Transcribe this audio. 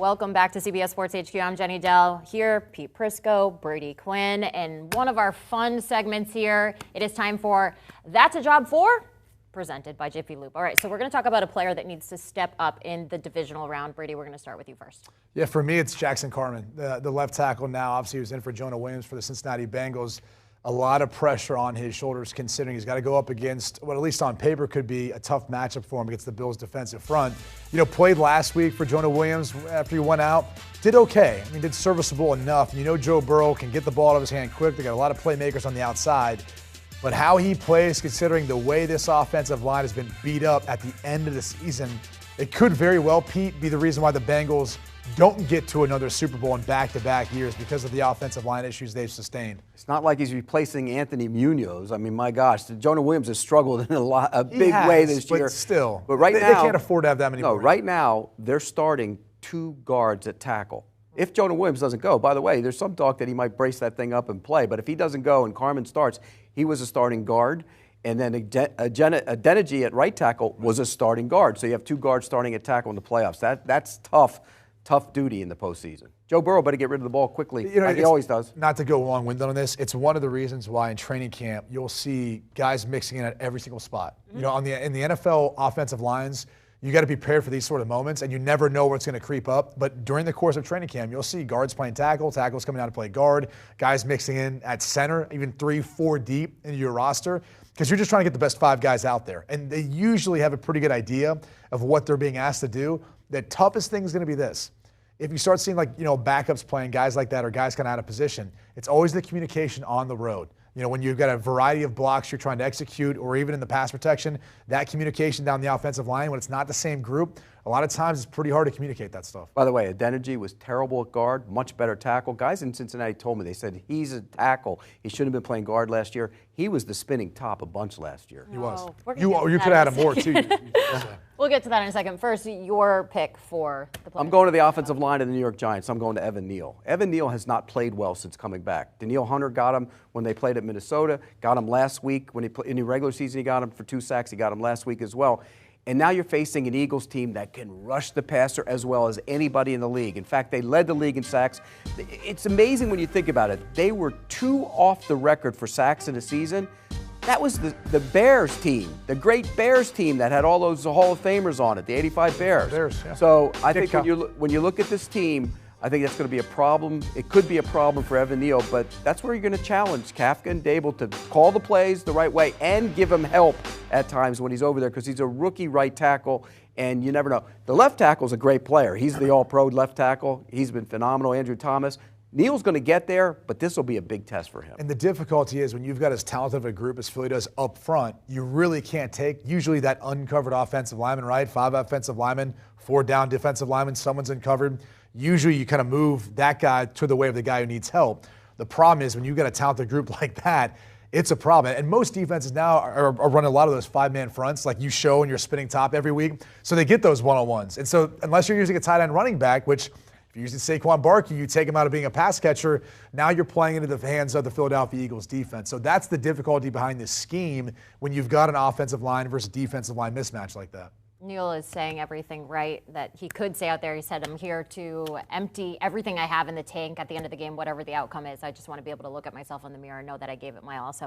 Welcome back to CBS Sports HQ. I'm Jenny Dell. Here, Pete Prisco, Brady, Quinn, and one of our fun segments here. It is time for That's a Job For, presented by Jiffy Lube. All right, so we're going to talk about a player that needs to step up in the divisional round. Brady, we're going to start with you first. Yeah, for me, it's Jackson Carman, the left tackle now. Obviously, he was in for Jonah Williams for the Cincinnati Bengals. A lot of pressure on his shoulders considering he's got to go up against what at least on paper could be a tough matchup for him against the Bills' defensive front. You know, played last week for Jonah Williams after he went out. Did okay. I mean, did serviceable enough. You know Joe Burrow can get the ball out of his hand quick. They got a lot of playmakers on the outside. But how he plays, considering the way this offensive line has been beat up at the end of the season, it could very well, Pete, be the reason why the Bengals don't get to another Super Bowl in back-to-back years because of the offensive line issues they've sustained. It's not like he's replacing Anthony Munoz. I mean, my gosh, Jonah Williams has struggled in a big way this year. But still, but right now, they can't afford to have that many. No, right now they're starting 2 guards at tackle. If Jonah Williams doesn't go, by the way, there's some talk that he might brace that thing up and play. But if he doesn't go and Carman starts, he was a starting guard. And then Adeniji at right tackle was a starting guard. So you have 2 guards starting at tackle in the playoffs. That's tough duty in the postseason. Joe Burrow better get rid of the ball quickly, like he always does. Not to go long-winded on this, it's one of the reasons why in training camp you'll see guys mixing in at every single spot. Mm-hmm. You know, in the NFL offensive lines, you got to be prepared for these sort of moments, and you never know where it's going to creep up. But during the course of training camp, you'll see guards playing tackle, tackles coming out to play guard, guys mixing in at center, even 3-4 deep into your roster, because you're just trying to get the best 5 guys out there. And they usually have a pretty good idea of what they're being asked to do. The toughest thing is going to be this. If you start seeing backups playing guys like that or guys kind of out of position, it's always the communication on the road. You know, when you've got a variety of blocks you're trying to execute or even in the pass protection, that communication down the offensive line, when it's not the same group, a lot of times it's pretty hard to communicate that stuff. By the way, Adeniji was terrible at guard, much better tackle. Guys in Cincinnati told me, they said he's a tackle. He shouldn't have been playing guard last year. He was the spinning top a bunch last year. He was. You could have had him more, too. We'll get to that in a second. First, your pick for the play. I'm going to the offensive line of the New York Giants. I'm going to Evan Neal. Evan Neal has not played well since coming back. Danielle Hunter got him when they played at Minnesota, got him last week. When he played in the regular season, he got him for 2 sacks. He got him last week as well. And now you're facing an Eagles team that can rush the passer as well as anybody in the league. In fact, they led the league in sacks. It's amazing when you think about it. They were 2 off the record for sacks in a season. That was the Bears team, the great Bears team that had all those Hall of Famers on it, the 85 Bears. Yeah. So I think when you look at this team, I think that's going to be a problem. It could be a problem for Evan Neal, but that's where you're going to challenge Kafka and Dable to call the plays the right way and give him help at times when he's over there because he's a rookie right tackle, and you never know. The left tackle's a great player. He's the all-pro left tackle. He's been phenomenal, Andrew Thomas. Neal's going to get there, but this will be a big test for him. And the difficulty is when you've got as talented of a group as Philly does up front, you really can't take usually that uncovered offensive lineman, right? 5 offensive linemen, 4 down defensive linemen, someone's uncovered. Usually you kind of move that guy to the way of the guy who needs help. The problem is when you've got a talented group like that, it's a problem. And most defenses now are running a lot of those 5-man fronts like you show in your spinning top every week. So they get those one-on-ones. And so unless you're using a tight end running back, which if you're using Saquon Barkley, you take him out of being a pass catcher, now you're playing into the hands of the Philadelphia Eagles defense. So that's the difficulty behind this scheme when you've got an offensive line versus defensive line mismatch like that. Neal is saying everything right that he could say out there. He said, I'm here to empty everything I have in the tank at the end of the game, whatever the outcome is. I just want to be able to look at myself in the mirror and know that I gave it my all. So